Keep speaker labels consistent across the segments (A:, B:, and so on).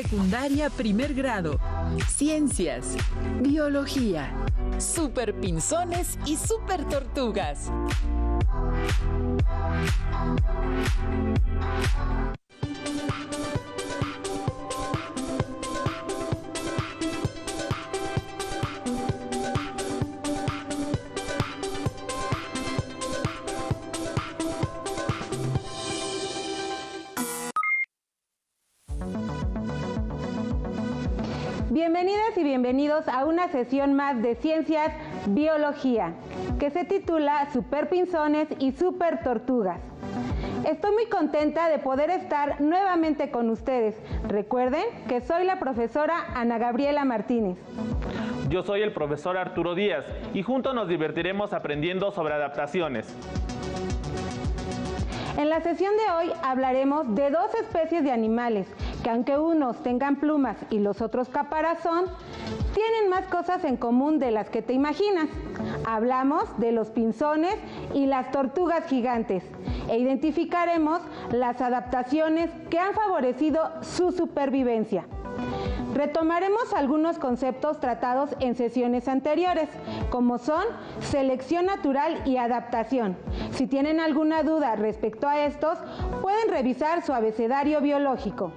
A: Secundaria primer grado. Ciencias. Biología.
B: Superpinzones y supertortugas.
C: Bienvenidas y bienvenidos a una sesión más de Ciencias Biología, que se titula Superpinzones y Supertortugas. Estoy muy contenta de poder estar nuevamente con ustedes. Recuerden que soy la profesora Ana Gabriela Martínez.
D: Yo soy el profesor Arturo Díaz y juntos nos divertiremos aprendiendo sobre adaptaciones.
C: En la sesión de hoy hablaremos de dos especies de animales que, aunque unos tengan plumas y los otros caparazón, tienen más cosas en común de las que te imaginas. Hablamos de los pinzones y las tortugas gigantes e identificaremos las adaptaciones que han favorecido su supervivencia. Retomaremos algunos conceptos tratados en sesiones anteriores, como son selección natural y adaptación. Si tienen alguna duda respecto a estos, pueden revisar su abecedario biológico.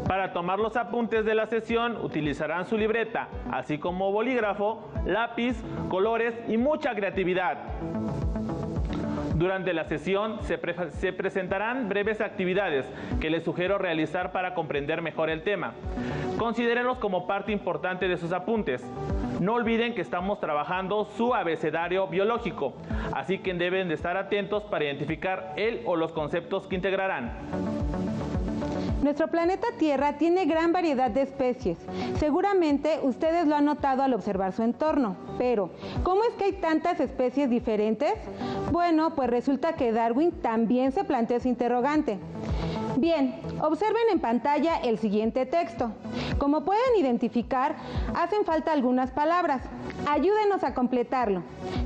D: Para tomar los apuntes de la sesión utilizarán su libreta, así como bolígrafo, lápiz, colores y mucha creatividad. Durante la sesión se presentarán breves actividades que les sugiero realizar para comprender mejor el tema. Considérenlos como parte importante de sus apuntes. No olviden que estamos trabajando su abecedario biológico, así que deben de estar atentos para identificar el o los conceptos que integrarán.
C: Nuestro planeta Tierra tiene gran variedad de especies. Seguramente ustedes lo han notado al observar su entorno. Pero, ¿cómo es que hay tantas especies diferentes? Bueno, pues resulta que Darwin también se planteó ese interrogante. Bien, observen en pantalla el siguiente texto. Como pueden identificar, hacen falta algunas palabras. Ayúdenos a completarlo.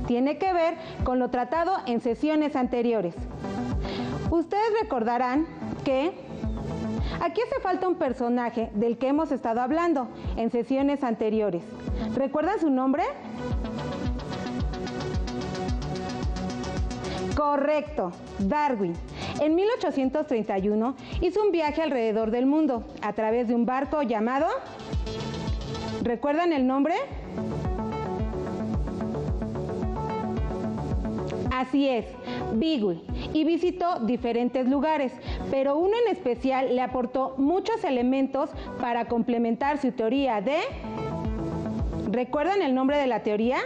C: Tiene que ver con lo tratado en sesiones anteriores. Ustedes recordarán que aquí hace falta un personaje del que hemos estado hablando en sesiones anteriores. ¿Recuerdan su nombre? Correcto, Darwin. En 1831 hizo un viaje alrededor del mundo a través de un barco llamado... ¿Recuerdan el nombre? Así es, Beagle, y visitó diferentes lugares, pero uno en especial le aportó muchos elementos para complementar su teoría de... ¿Recuerdan el nombre de la teoría?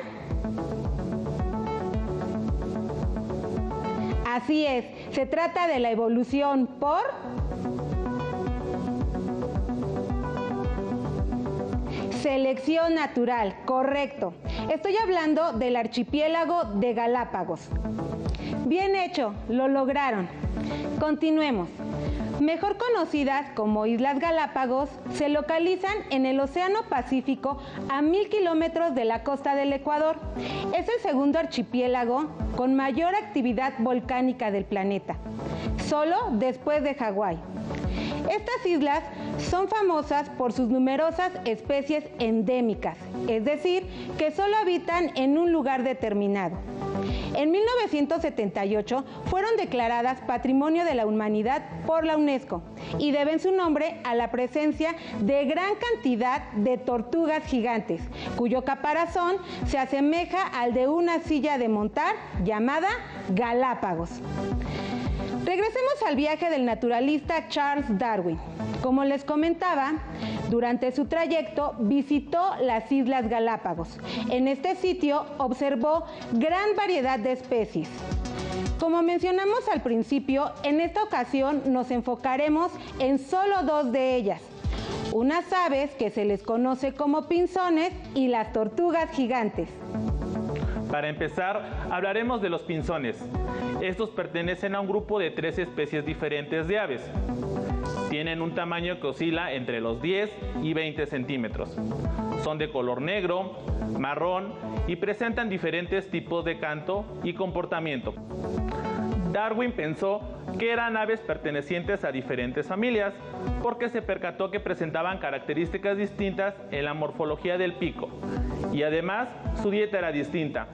C: Así es, se trata de la evolución por... selección natural, correcto. Estoy hablando del archipiélago de Galápagos. Bien hecho, lo lograron. Continuemos. Mejor conocidas como Islas Galápagos, se localizan en el Océano Pacífico a 1000 kilómetros de la costa del Ecuador. Es el segundo archipiélago con mayor actividad volcánica del planeta, solo después de Hawái. Estas islas son famosas por sus numerosas especies endémicas, es decir, que solo habitan en un lugar determinado. En 1978 fueron declaradas Patrimonio de la Humanidad por la UNESCO y deben su nombre a la presencia de gran cantidad de tortugas gigantes, cuyo caparazón se asemeja al de una silla de montar llamada Galápagos. Regresemos al viaje del naturalista Charles Darwin. Como les comentaba, durante su trayecto visitó las Islas Galápagos. En este sitio observó gran variedad de especies. Como mencionamos al principio, en esta ocasión nos enfocaremos en solo dos de ellas. Unas aves que se les conoce como pinzones y las tortugas gigantes.
D: Para empezar, hablaremos de los pinzones. Estos pertenecen a un grupo de 3 especies diferentes de aves. Tienen un tamaño que oscila entre los 10 y 20 centímetros. Son de color negro, marrón y presentan diferentes tipos de canto y comportamiento. Darwin pensó que eran aves pertenecientes a diferentes familias porque se percató que presentaban características distintas en la morfología del pico y además su dieta era distinta.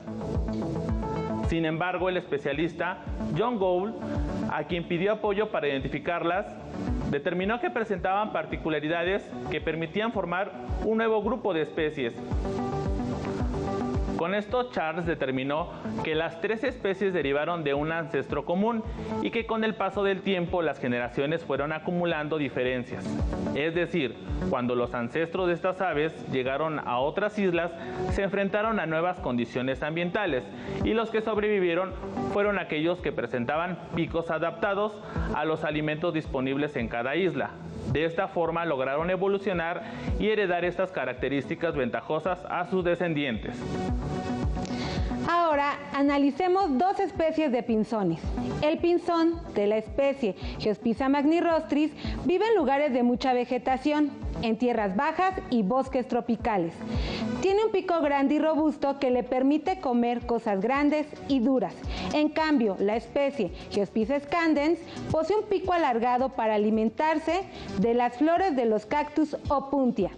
D: Sin embargo, el especialista John Gould, a quien pidió apoyo para identificarlas, determinó que presentaban particularidades que permitían formar un nuevo grupo de especies. Con esto, Charles determinó que las 3 especies derivaron de un ancestro común y que con el paso del tiempo las generaciones fueron acumulando diferencias. Es decir, cuando los ancestros de estas aves llegaron a otras islas, se enfrentaron a nuevas condiciones ambientales y los que sobrevivieron fueron aquellos que presentaban picos adaptados a los alimentos disponibles en cada isla. De esta forma lograron evolucionar y heredar estas características ventajosas a sus descendientes.
C: Ahora analicemos 2 especies de pinzones. El pinzón de la especie Geospiza magnirostris vive en lugares de mucha vegetación, en tierras bajas y bosques tropicales. Tiene un pico grande y robusto que le permite comer cosas grandes y duras. En cambio, la especie Geospiza scandens posee un pico alargado para alimentarse de las flores de los cactus Opuntia.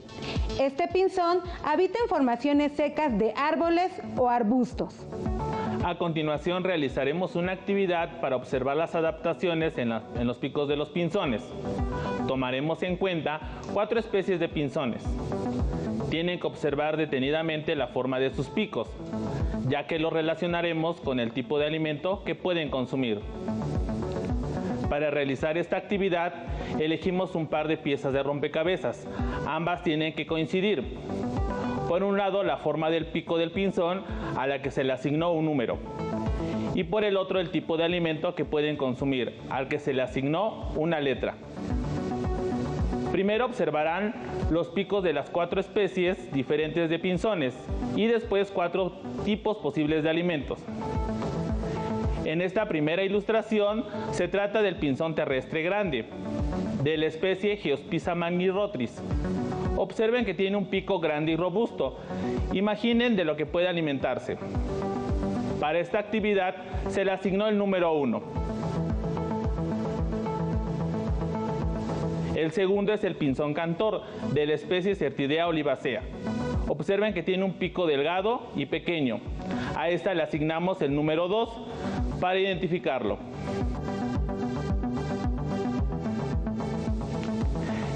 C: Este pinzón habita en formaciones secas de árboles o arbustos.
D: A continuación realizaremos una actividad para observar las adaptaciones en los picos de los pinzones. Tomaremos en cuenta 4 especies de pinzones. Tienen que observar detenidamente la forma de sus picos, ya que lo relacionaremos con el tipo de alimento que pueden consumir. Para realizar esta actividad, elegimos un par de piezas de rompecabezas. Ambas tienen que coincidir. Por un lado, la forma del pico del pinzón, a la que se le asignó un número. Y por el otro, el tipo de alimento que pueden consumir, al que se le asignó una letra. Primero observarán los picos de las 4 especies diferentes de pinzones y después 4 tipos posibles de alimentos. En esta primera ilustración se trata del pinzón terrestre grande, de la especie Geospiza magnirostris. Observen que tiene un pico grande y robusto. Imaginen de lo que puede alimentarse. Para esta actividad se le asignó el número 1. El segundo es el pinzón cantor, de la especie Certidea olivacea. Observen que tiene un pico delgado y pequeño. A esta le asignamos el número 2 para identificarlo.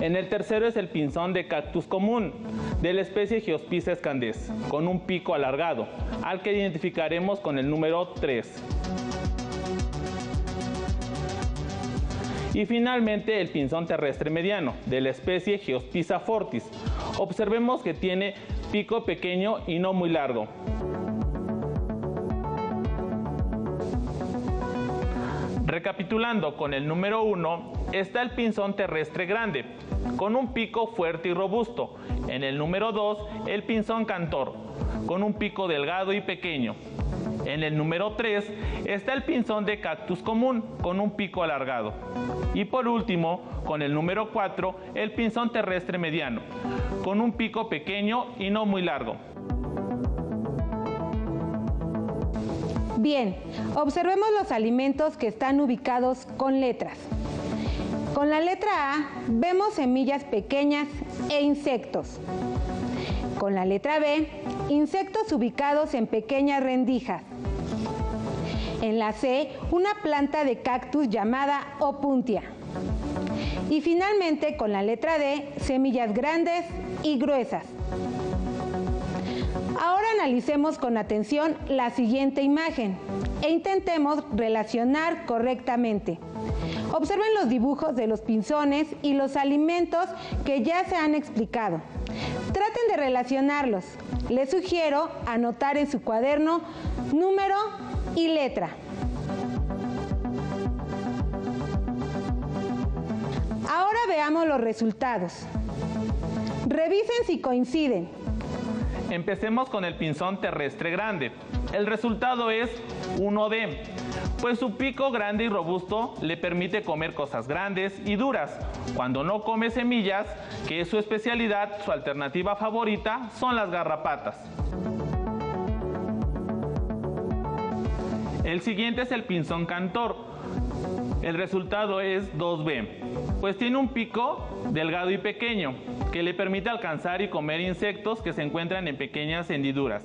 D: En el tercero es el pinzón de cactus común, de la especie Geospiza scandens, con un pico alargado, al que identificaremos con el número 3. Y finalmente el pinzón terrestre mediano, de la especie Geospiza fortis. Observemos que tiene pico pequeño y no muy largo. Recapitulando, con el número 1 está el pinzón terrestre grande, con un pico fuerte y robusto. En el número 2, el pinzón cantor, con un pico delgado y pequeño. En el número 3 está el pinzón de cactus común, con un pico alargado. Y por último, con el número 4, el pinzón terrestre mediano, con un pico pequeño y no muy largo.
C: Bien, observemos los alimentos que están ubicados con letras. Con la letra A vemos semillas pequeñas e insectos. Con la letra B, insectos ubicados en pequeñas rendijas. En la C, una planta de cactus llamada Opuntia. Y finalmente, con la letra D, semillas grandes y gruesas. Ahora analicemos con atención la siguiente imagen e intentemos relacionar correctamente. Observen los dibujos de los pinzones y los alimentos que ya se han explicado. Traten de relacionarlos. Les sugiero anotar en su cuaderno número y letra. Ahora veamos los resultados. Revisen si coinciden.
D: Empecemos con el pinzón terrestre grande. El resultado es 1D, pues su pico grande y robusto le permite comer cosas grandes y duras. Cuando no come semillas, que es su especialidad, su alternativa favorita son las garrapatas. El siguiente es el pinzón cantor, El resultado es 2B, pues tiene un pico delgado y pequeño que le permite alcanzar y comer insectos que se encuentran en pequeñas hendiduras.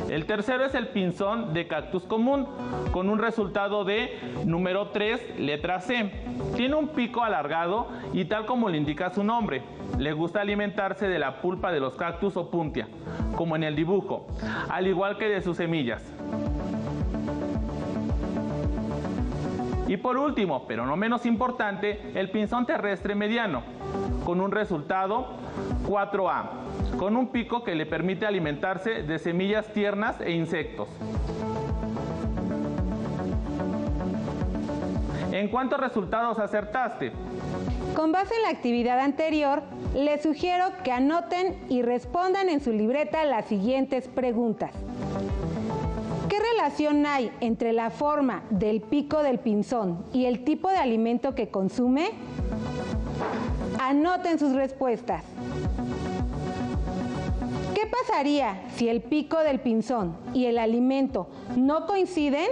D: El tercero es el pinzón de cactus común, con un resultado de número 3, letra C. Tiene un pico alargado y tal como le indica su nombre, le gusta alimentarse de la pulpa de los cactus o puntia, como en el dibujo, al igual que de sus semillas. Y por último, pero no menos importante, el pinzón terrestre mediano, con un resultado 4A, con un pico que le permite alimentarse de semillas tiernas e insectos. ¿En cuántos resultados acertaste?
C: Con base en la actividad anterior, les sugiero que anoten y respondan en su libreta las siguientes preguntas. ¿Qué relación hay entre la forma del pico del pinzón y el tipo de alimento que consume? Anoten sus respuestas. ¿Qué pasaría si el pico del pinzón y el alimento no coinciden?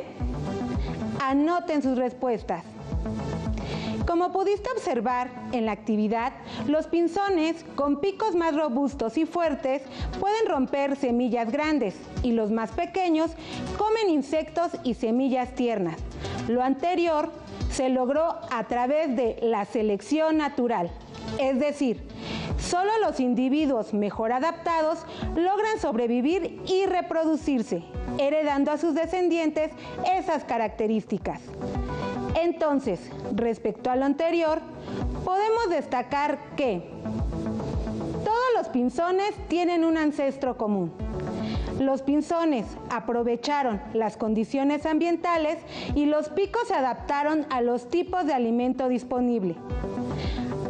C: Anoten sus respuestas. Como pudiste observar en la actividad, los pinzones con picos más robustos y fuertes pueden romper semillas grandes y los más pequeños comen insectos y semillas tiernas. Lo anterior se logró a través de la selección natural, es decir, solo los individuos mejor adaptados logran sobrevivir y reproducirse, heredando a sus descendientes esas características. Entonces, respecto a lo anterior, podemos destacar que todos los pinzones tienen un ancestro común. Los pinzones aprovecharon las condiciones ambientales y los picos se adaptaron a los tipos de alimento disponible.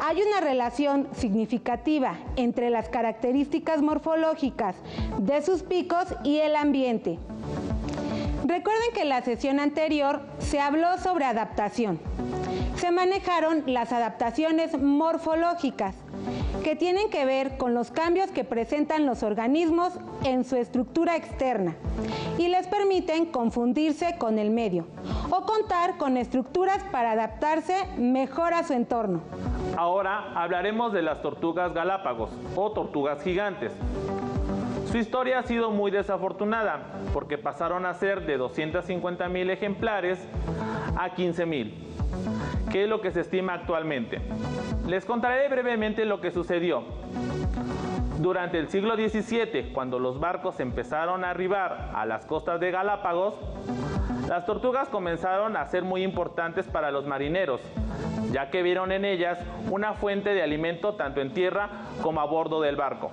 C: Hay una relación significativa entre las características morfológicas de sus picos y el ambiente. Recuerden que en la sesión anterior se habló sobre adaptación. Se manejaron las adaptaciones morfológicas, que tienen que ver con los cambios que presentan los organismos en su estructura externa y les permiten confundirse con el medio o contar con estructuras para adaptarse mejor a su entorno.
D: Ahora hablaremos de las tortugas galápagos o tortugas gigantes. Su historia ha sido muy desafortunada porque pasaron a ser de 250,000 ejemplares a 15,000, que es lo que se estima actualmente. Les contaré brevemente lo que sucedió. Durante el siglo XVII, cuando los barcos empezaron a arribar a las costas de Galápagos, las tortugas comenzaron a ser muy importantes para los marineros, ya que vieron en ellas una fuente de alimento tanto en tierra como a bordo del barco,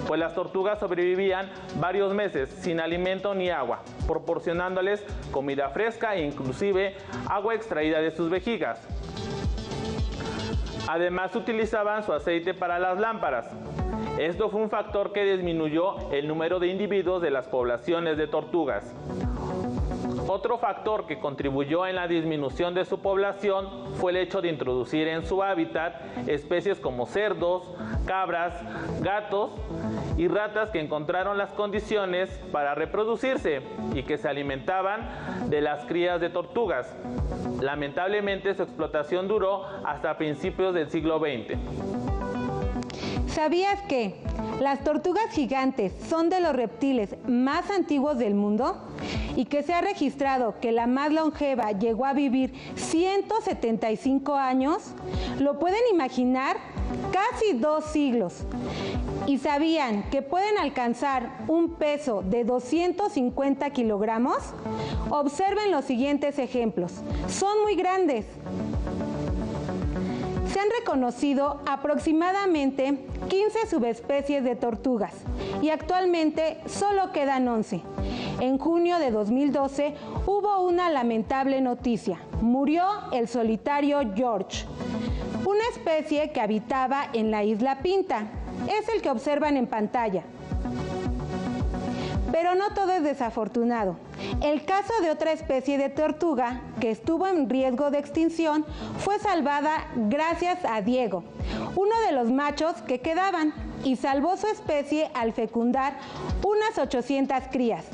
D: pues las tortugas sobrevivían varios meses sin alimento ni agua, proporcionándoles comida fresca e inclusive agua extraída de sus vejigas. Además utilizaban su aceite para las lámparas. Esto fue un factor que disminuyó el número de individuos de las poblaciones de tortugas. Otro factor que contribuyó en la disminución de su población fue el hecho de introducir en su hábitat especies como cerdos, cabras, gatos y ratas que encontraron las condiciones para reproducirse y que se alimentaban de las crías de tortugas. Lamentablemente su explotación duró hasta principios del siglo XX.
C: ¿Sabías que las tortugas gigantes son de los reptiles más antiguos del mundo? Y que se ha registrado que la más longeva llegó a vivir 175 años. ¿Lo pueden imaginar? Casi 2 siglos. ¿Y sabían que pueden alcanzar un peso de 250 kilogramos? Observen los siguientes ejemplos. Son muy grandes. Se han reconocido aproximadamente 15 subespecies de tortugas y actualmente solo quedan 11. En junio de 2012 hubo una lamentable noticia. Murió el solitario George, una especie que habitaba en la isla Pinta. Es el que observan en pantalla. Pero no todo es desafortunado. El caso de otra especie de tortuga que estuvo en riesgo de extinción fue salvada gracias a Diego, uno de los machos que quedaban, y salvó su especie al fecundar unas 800 crías.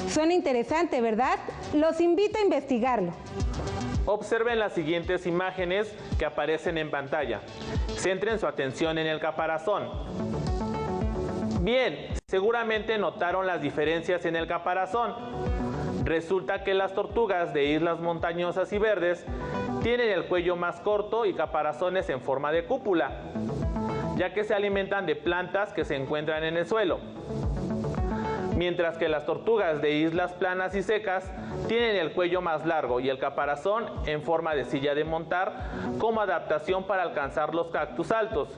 C: Suena interesante, ¿verdad? Los invito a investigarlo.
D: Observen las siguientes imágenes que aparecen en pantalla. Centren su atención en el caparazón. Bien, seguramente notaron las diferencias en el caparazón. Resulta que las tortugas de islas montañosas y verdes tienen el cuello más corto y caparazones en forma de cúpula, ya que se alimentan de plantas que se encuentran en el suelo. Mientras que las tortugas de islas planas y secas tienen el cuello más largo y el caparazón en forma de silla de montar como adaptación para alcanzar los cactus altos,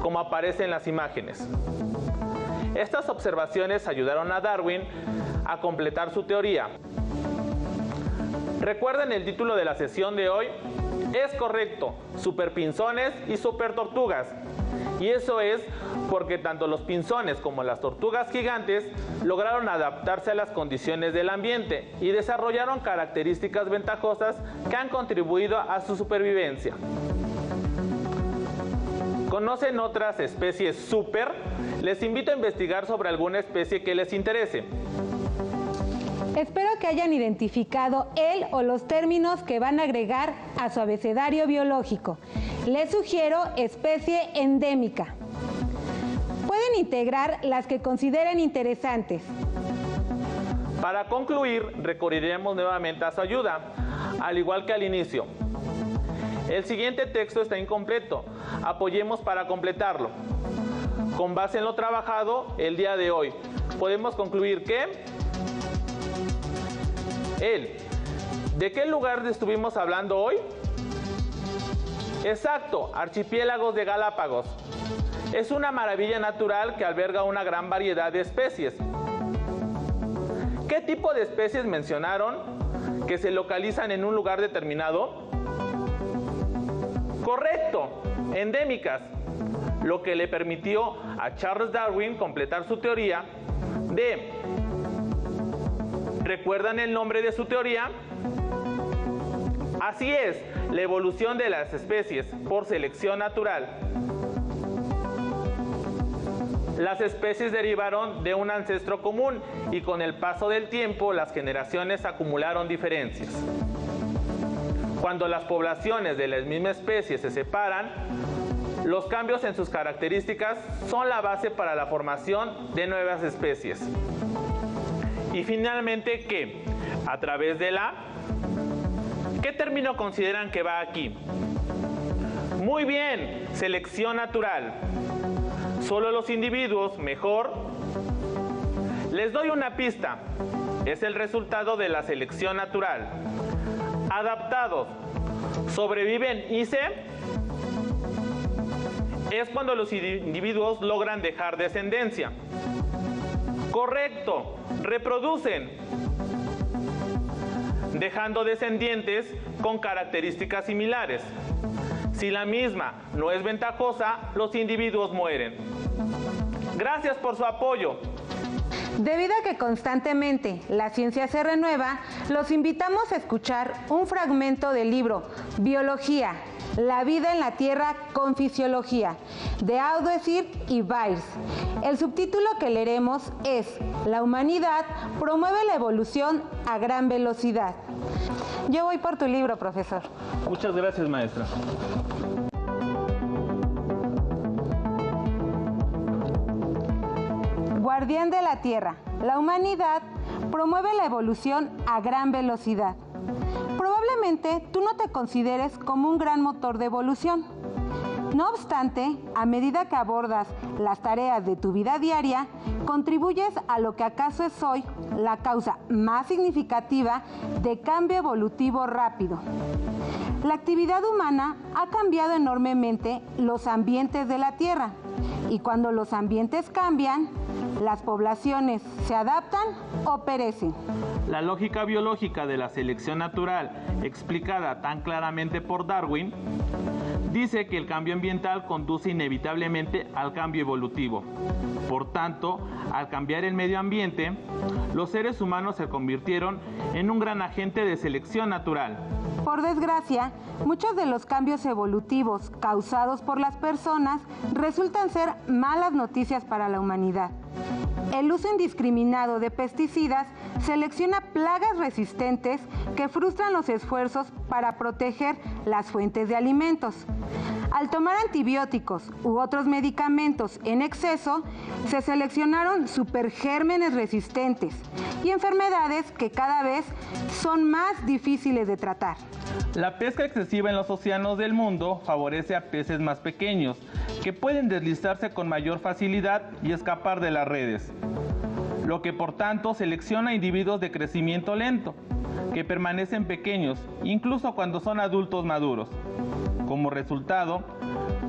D: como aparece en las imágenes. Estas observaciones ayudaron a Darwin a completar su teoría. ¿Recuerdan el título de la sesión de hoy? Es correcto, superpinzones y supertortugas. Y eso es porque tanto los pinzones como las tortugas gigantes lograron adaptarse a las condiciones del ambiente y desarrollaron características ventajosas que han contribuido a su supervivencia. ¿Conocen otras especies super? Les invito a investigar sobre alguna especie que les interese.
C: Espero que hayan identificado el o los términos que van a agregar a su abecedario biológico. Les sugiero especie endémica. Pueden integrar las que consideren interesantes.
D: Para concluir, recurriremos nuevamente a su ayuda, al igual que al inicio. El siguiente texto está incompleto. Apoyemos para completarlo. Con base en lo trabajado el día de hoy, podemos concluir que ¿de qué lugar estuvimos hablando hoy? Exacto, archipiélagos de Galápagos. Es una maravilla natural que alberga una gran variedad de especies. ¿Qué tipo de especies mencionaron que se localizan en un lugar determinado? Correcto, endémicas, lo que le permitió a Charles Darwin completar su teoría de... ¿Recuerdan el nombre de su teoría? Así es, la evolución de las especies por selección natural. Las especies derivaron de un ancestro común y con el paso del tiempo las generaciones acumularon diferencias. Cuando las poblaciones de la misma especie se separan, los cambios en sus características son la base para la formación de nuevas especies. Y finalmente, ¿qué? A través de la... ¿Qué término consideran que va aquí? Muy bien, selección natural. Solo los individuos mejor. Les doy una pista. Es el resultado de la selección natural. Adaptados. Sobreviven y se... Es cuando los individuos logran dejar descendencia. Correcto, reproducen, dejando descendientes con características similares. Si la misma no es ventajosa, los individuos mueren. Gracias por su apoyo.
C: Debido a que constantemente la ciencia se renueva, los invitamos a escuchar un fragmento del libro Biología, la vida en la Tierra con fisiología, de Audesir y Byers. El subtítulo que leeremos es La humanidad promueve la evolución a gran velocidad. Yo voy por tu libro, profesor.
D: Muchas gracias, maestra.
C: Guardián de la Tierra. La humanidad promueve la evolución a gran velocidad. Probablemente tú no te consideres como un gran motor de evolución. No obstante, a medida que abordas las tareas de tu vida diaria, contribuyes a lo que acaso es hoy la causa más significativa de cambio evolutivo rápido. La actividad humana ha cambiado enormemente los ambientes de la Tierra, y cuando los ambientes cambian, las poblaciones se adaptan o perecen.
D: La lógica biológica de la selección natural, explicada tan claramente por Darwin, dice que el cambio ambiental conduce inevitablemente al cambio evolutivo. Por tanto, al cambiar el medio ambiente, los seres humanos se convirtieron en un gran agente de selección natural.
C: Por desgracia, muchos de los cambios evolutivos causados por las personas resultan ser malas noticias para la humanidad. El uso indiscriminado de pesticidas selecciona plagas resistentes que frustran los esfuerzos para proteger las fuentes de alimentos. Al tomar antibióticos u otros medicamentos en exceso, se seleccionaron supergérmenes resistentes y enfermedades que cada vez son más difíciles de tratar.
D: La pesca excesiva en los océanos del mundo favorece a peces más pequeños, que pueden deslizarse con mayor facilidad y escapar de las redes, lo que por tanto selecciona individuos de crecimiento lento, que permanecen pequeños incluso cuando son adultos maduros. Como resultado,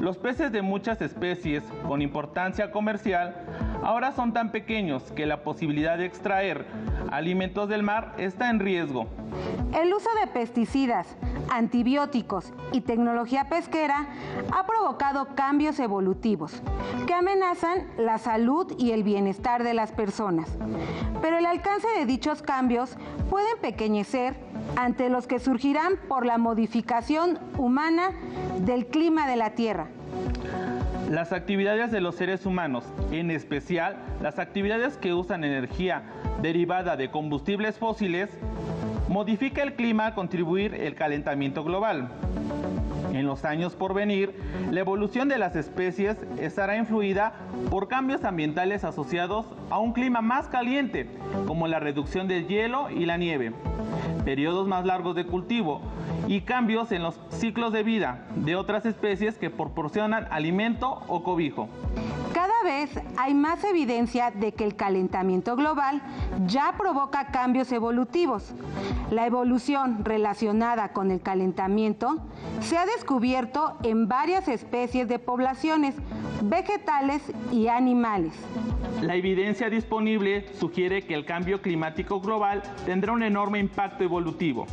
D: los peces de muchas especies con importancia comercial ahora son tan pequeños que la posibilidad de extraer alimentos del mar está en riesgo.
C: El uso de pesticidas, antibióticos y tecnología pesquera ha provocado cambios evolutivos que amenazan la salud y el bienestar de las personas. Pero el alcance de dichos cambios puede empequeñecer ante los que surgirán por la modificación humana del clima de la Tierra.
D: Las actividades de los seres humanos, en especial las actividades que usan energía derivada de combustibles fósiles, modifica el clima al contribuir el calentamiento global. En los años por venir, la evolución de las especies estará influida por cambios ambientales asociados a un clima más caliente, como la reducción del hielo y la nieve, periodos más largos de cultivo y cambios en los ciclos de vida de otras especies que proporcionan alimento o cobijo.
C: Cada vez hay más evidencia de que el calentamiento global ya provoca cambios evolutivos. La evolución relacionada con el calentamiento se ha descubierto en varias especies de poblaciones vegetales y animales.
D: La evidencia disponible sugiere que el cambio climático global tendrá un enorme impacto evolutivo,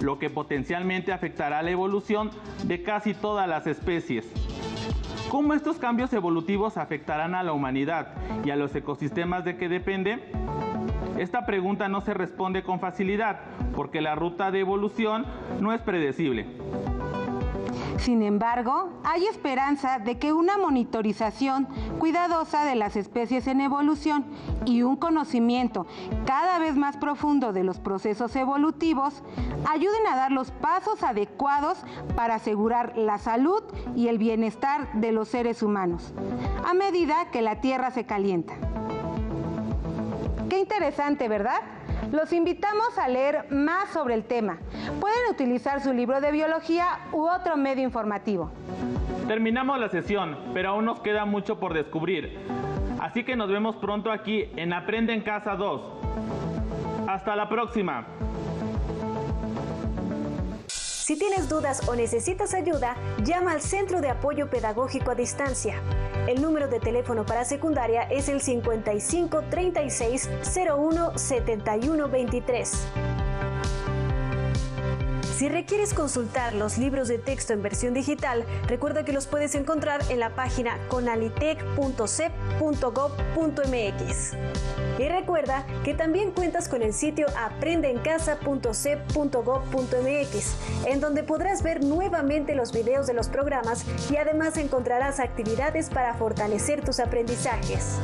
D: lo que potencialmente afectará la evolución de casi todas las especies. ¿Cómo estos cambios evolutivos afectarán a la humanidad y a los ecosistemas de que depende? Esta pregunta no se responde con facilidad, porque la ruta de evolución no es predecible.
C: Sin embargo, hay esperanza de que una monitorización cuidadosa de las especies en evolución y un conocimiento cada vez más profundo de los procesos evolutivos ayuden a dar los pasos adecuados para asegurar la salud y el bienestar de los seres humanos, a medida que la Tierra se calienta. Qué interesante, ¿verdad? Los invitamos a leer más sobre el tema. Pueden utilizar su libro de biología u otro medio informativo.
D: Terminamos la sesión, pero aún nos queda mucho por descubrir. Así que nos vemos pronto aquí en Aprende en Casa 2. ¡Hasta la próxima!
E: Si tienes dudas o necesitas ayuda, llama al Centro de Apoyo Pedagógico a Distancia. El número de teléfono para secundaria es el 55 36 01 71 23. Si requieres consultar los libros de texto en versión digital, recuerda que los puedes encontrar en la página conalitec.cep.gov.mx. Y recuerda que también cuentas con el sitio aprendeencasa.cep.gov.mx, en donde podrás ver nuevamente los videos de los programas y además encontrarás actividades para fortalecer tus aprendizajes.